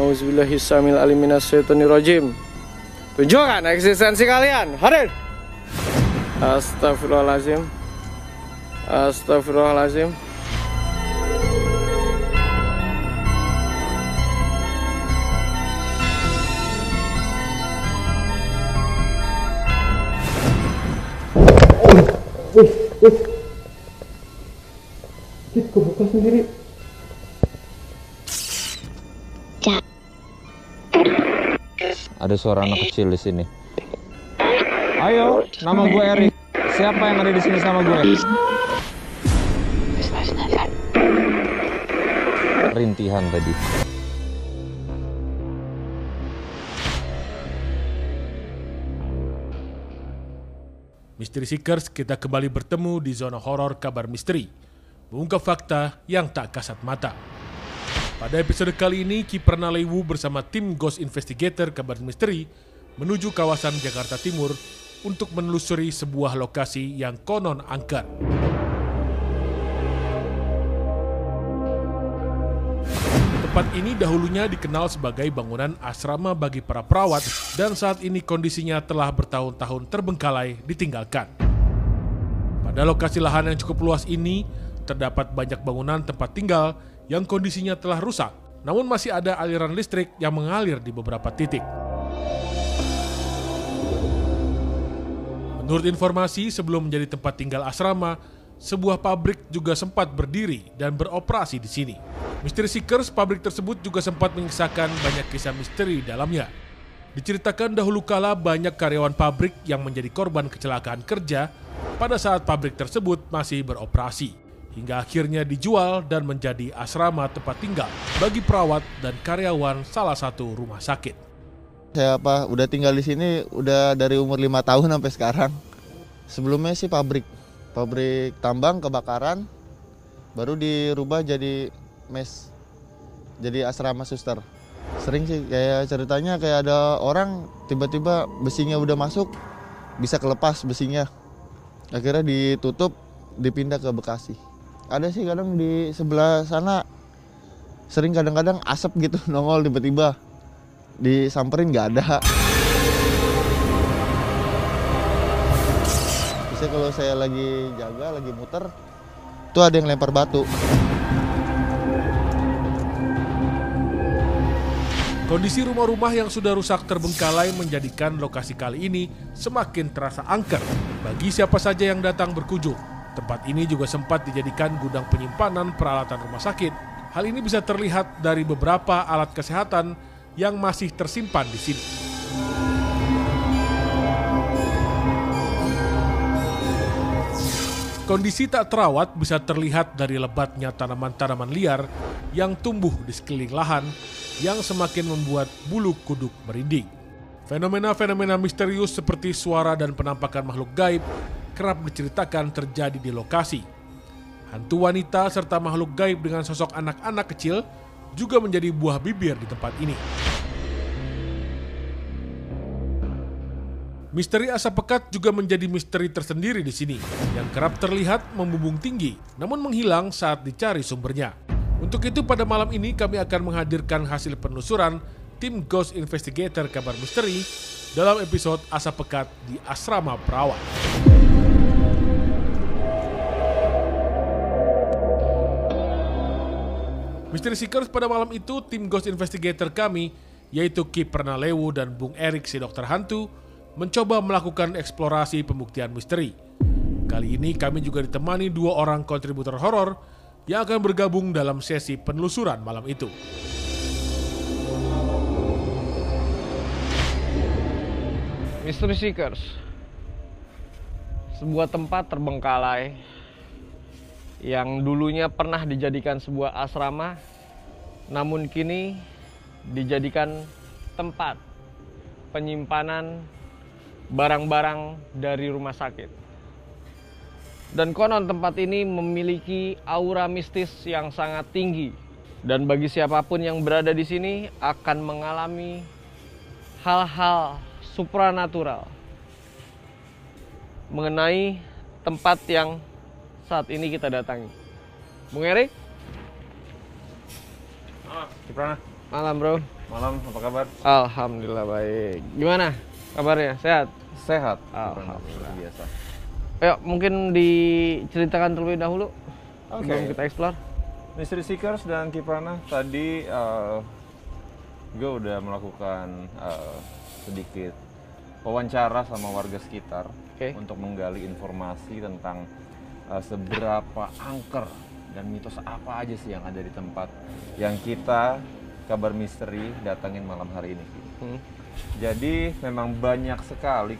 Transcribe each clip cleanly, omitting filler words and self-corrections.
Auzubillahissamil alim minasyaitonirrajim. Tunjukkan eksistensi kalian. Hadir. Astagfirullahaladzim. Astagfirullahaladzim. Kok buka sendiri? Ada suara anak kecil di sini. Ayo, nama gue Erik. Siapa yang ada di sini sama gue? Rintihan tadi. Mystery Seekers, kita kembali bertemu di zona horor kabar misteri, mengungkap fakta yang tak kasat mata. Pada episode kali ini, Ki Pernalewu bersama tim Ghost Investigator kabar misteri menuju kawasan Jakarta Timur untuk menelusuri sebuah lokasi yang konon angker. Tempat ini dahulunya dikenal sebagai bangunan asrama bagi para perawat dan saat ini kondisinya telah bertahun-tahun terbengkalai ditinggalkan. Pada lokasi lahan yang cukup luas ini, terdapat banyak bangunan tempat tinggal yang kondisinya telah rusak, namun masih ada aliran listrik yang mengalir di beberapa titik. Menurut informasi, sebelum menjadi tempat tinggal asrama, sebuah pabrik juga sempat berdiri dan beroperasi di sini. Mystery Seekers, pabrik tersebut juga sempat menyisakan banyak kisah misteri di dalamnya. Diceritakan dahulu kala banyak karyawan pabrik yang menjadi korban kecelakaan kerja pada saat pabrik tersebut masih beroperasi, hingga akhirnya dijual dan menjadi asrama tempat tinggal bagi perawat dan karyawan salah satu rumah sakit. Saya udah tinggal di sini udah dari umur 5 tahun sampai sekarang. Sebelumnya sih pabrik tambang kebakaran, baru dirubah jadi mes, jadi asrama suster. Sering sih kayak ceritanya kayak ada orang tiba-tiba besinya udah masuk, bisa kelepas besinya, akhirnya ditutup, dipindah ke Bekasi. Ada sih kadang di sebelah sana, sering kadang-kadang asap gitu nongol tiba-tiba, disamperin nggak ada. Bisa kalau saya lagi jaga, lagi muter, tuh ada yang lempar batu. Kondisi rumah-rumah yang sudah rusak terbengkalai menjadikan lokasi kali ini semakin terasa angker bagi siapa saja yang datang berkunjung. Tempat ini juga sempat dijadikan gudang penyimpanan peralatan rumah sakit. Hal ini bisa terlihat dari beberapa alat kesehatan yang masih tersimpan di sini. Kondisi tak terawat bisa terlihat dari lebatnya tanaman-tanaman liar yang tumbuh di sekeliling lahan yang semakin membuat bulu kuduk merinding. Fenomena-fenomena misterius seperti suara dan penampakan makhluk gaib kerap diceritakan terjadi di lokasi. Hantu wanita serta makhluk gaib dengan sosok anak-anak kecil juga menjadi buah bibir di tempat ini. Misteri asap pekat juga menjadi misteri tersendiri di sini, yang kerap terlihat membumbung tinggi, namun menghilang saat dicari sumbernya. Untuk itu pada malam ini kami akan menghadirkan hasil penelusuran tim Ghost Investigator kabar misteri dalam episode Asap Pekat di Asrama Perawat. Mystery Seekers, pada malam itu tim Ghost Investigator kami, yaitu Ki Pernalewu dan Bung Erik si Dokter Hantu, mencoba melakukan eksplorasi pembuktian misteri. Kali ini kami juga ditemani 2 orang kontributor horor yang akan bergabung dalam sesi penelusuran malam itu. Mystery Seekers, sebuah tempat terbengkalai yang dulunya pernah dijadikan sebuah asrama, namun kini dijadikan tempat penyimpanan barang-barang dari rumah sakit. Dan konon tempat ini memiliki aura mistis yang sangat tinggi. Dan bagi siapapun yang berada di sini akan mengalami hal-hal supranatural mengenai tempat yang saat ini kita datangi. Bung Erik? Gimana? Malam bro. Malam, apa kabar? Alhamdulillah baik. Gimana kabarnya? Sehat? Sehat. Alhamdulillah. Biasa. Ayo mungkin diceritakan terlebih dahulu Oke. sebelum kita explore. Mystery Seekers dan Kiprana tadi gue udah melakukan sedikit wawancara sama warga sekitar untuk menggali informasi tentang seberapa angker dan mitos apa aja sih yang ada di tempat yang kita kabar misteri datangin malam hari ini. Jadi memang banyak sekali.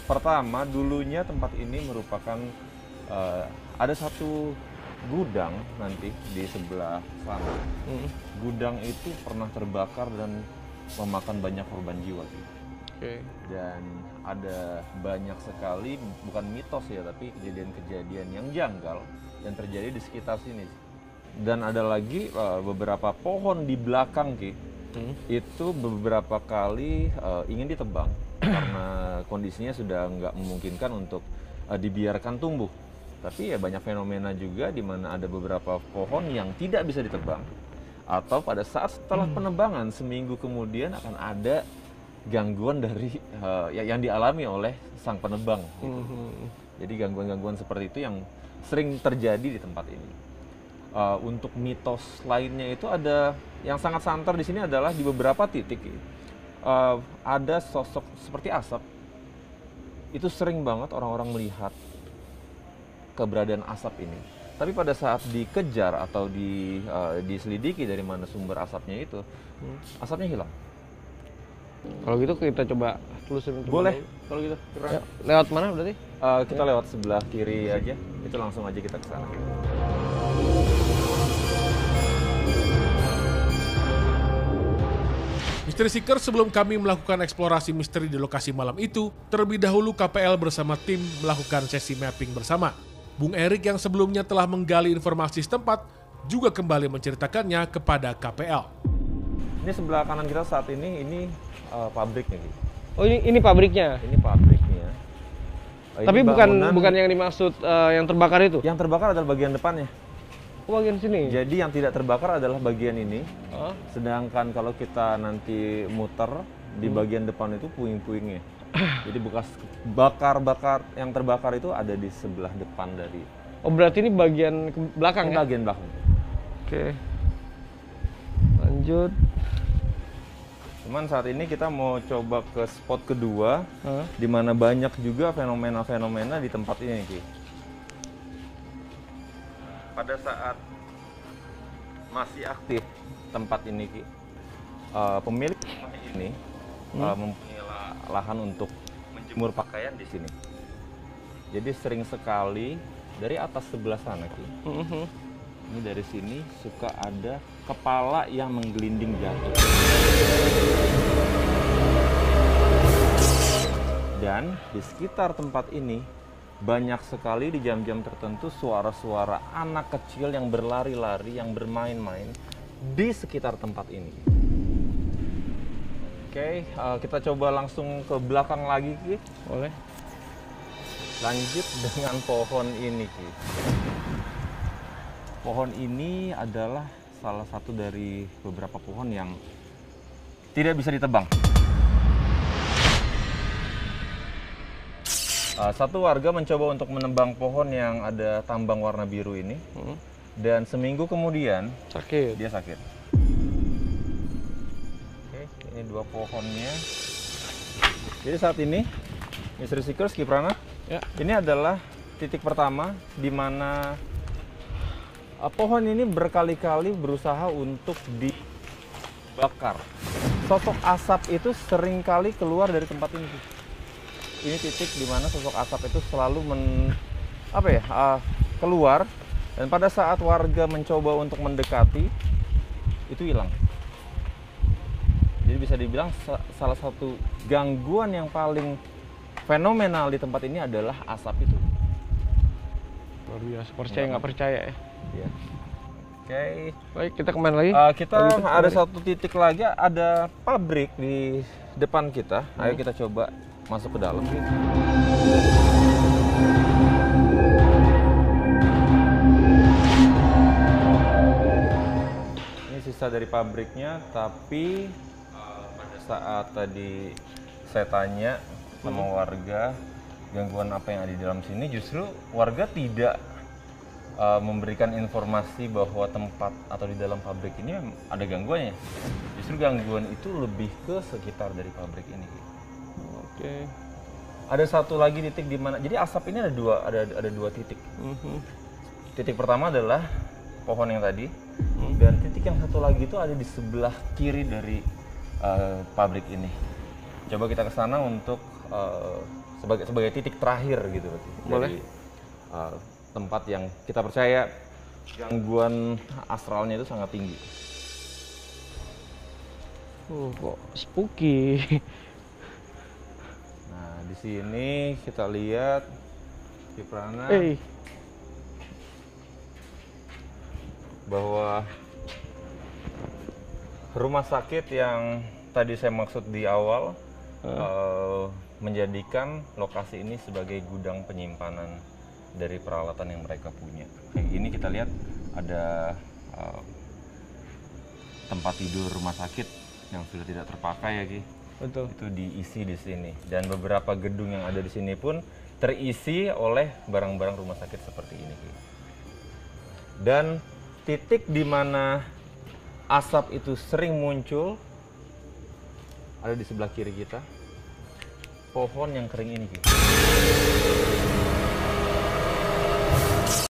Pertama dulunya tempat ini merupakan ada satu gudang nanti di sebelah sana. Gudang itu pernah terbakar dan memakan banyak korban jiwa. Dan ada banyak sekali, bukan mitos ya, tapi kejadian-kejadian yang janggal yang terjadi di sekitar sini. Dan ada lagi beberapa pohon di belakang itu beberapa kali ingin ditebang karena kondisinya sudah nggak memungkinkan untuk dibiarkan tumbuh. Tapi ya banyak fenomena juga di mana ada beberapa pohon yang tidak bisa ditebang, atau pada saat setelah penebangan seminggu kemudian akan ada gangguan dari yang dialami oleh sang penebang. Jadi gangguan-gangguan seperti itu yang sering terjadi di tempat ini. Untuk mitos lainnya itu ada yang sangat santer di sini adalah di beberapa titik ada sosok seperti asap. Itu sering banget orang-orang melihat keberadaan asap ini. Tapi pada saat dikejar atau diselidiki dari mana sumber asapnya itu, asapnya hilang. Kalau gitu kita coba telusurin. Boleh. Kalau gitu. Lewat mana berarti? Kita lewat sebelah kiri aja. Itu langsung aja kita ke sana. Mystery Seeker, sebelum kami melakukan eksplorasi misteri di lokasi malam itu, terlebih dahulu KPL bersama tim melakukan sesi mapping bersama. Bung Erik yang sebelumnya telah menggali informasi setempat juga kembali menceritakannya kepada KPL. Ini sebelah kanan kita saat ini pabriknya. Oh ini pabriknya? Ini pabriknya. Tapi bukan yang dimaksud yang terbakar itu? Yang terbakar adalah bagian depannya. Oh, bagian sini? Jadi yang tidak terbakar adalah bagian ini. Sedangkan kalau kita nanti muter, di bagian depan itu puing-puingnya. Jadi bekas bakar-bakar yang terbakar itu ada di sebelah depan dari. Oh, berarti ini bagian belakang ya? Bagian belakang. Oke. Lanjut. Cuman saat ini kita mau coba ke spot kedua, di mana banyak juga fenomena-fenomena di tempat ini, Ki. Pada saat masih aktif tempat ini, Ki, pemilik rumah ini mempunyai lahan untuk menjemur pakaian di sini. Jadi sering sekali dari atas sebelah sana, Ki. Ini dari sini suka ada kepala yang menggelinding jatuh. Dan di sekitar tempat ini banyak sekali di jam-jam tertentu suara-suara anak kecil yang berlari-lari, yang bermain-main di sekitar tempat ini. Oke, kita coba langsung ke belakang lagi, Ki. Boleh. Lanjut dengan pohon ini, Ki. Pohon ini adalah salah satu dari beberapa pohon yang tidak bisa ditebang. Satu warga mencoba untuk menebang pohon yang ada tambang warna biru ini, dan seminggu kemudian dia sakit. Oke, ini dua pohonnya. Jadi saat ini, Mystery Seekers, Kiprana, ini adalah titik pertama di mana pohon ini berkali-kali berusaha untuk dibakar. Sosok asap itu seringkali keluar dari tempat ini. Ini titik di mana sosok asap itu selalu keluar, dan pada saat warga mencoba untuk mendekati itu hilang. Jadi bisa dibilang salah satu gangguan yang paling fenomenal di tempat ini adalah asap itu. Luar biasa, percaya nggak percaya ya. Ya. Oke. Baik, kita kemana lagi? Kita ada satu titik lagi, ada pabrik di depan kita. Ayo kita coba masuk ke dalam. Ini sisa dari pabriknya, tapi pada saat tadi saya tanya sama warga gangguan apa yang ada di dalam sini, justru warga tidak memberikan informasi bahwa tempat atau di dalam pabrik ini ada gangguannya. Justru gangguan itu lebih ke sekitar dari pabrik ini. Oke. Ada satu lagi titik di mana, jadi asap ini ada dua titik. Titik pertama adalah pohon yang tadi, dan titik yang satu lagi itu ada di sebelah kiri dari pabrik ini. Coba kita ke sana untuk sebagai titik terakhir gitu berarti. Boleh. Dari, tempat yang kita percaya gangguan astralnya itu sangat tinggi. Kok spooky. Nah, di sini kita lihat Kiprana bahwa rumah sakit yang tadi saya maksud di awal menjadikan lokasi ini sebagai gudang penyimpanan dari peralatan yang mereka punya. Kayak gini kita lihat ada tempat tidur rumah sakit yang sudah tidak terpakai ya Ki. Betul. Itu diisi di sini, dan beberapa gedung yang ada di sini pun terisi oleh barang-barang rumah sakit seperti ini Ki. Dan titik di mana asap itu sering muncul ada di sebelah kiri kita, pohon yang kering ini Ki.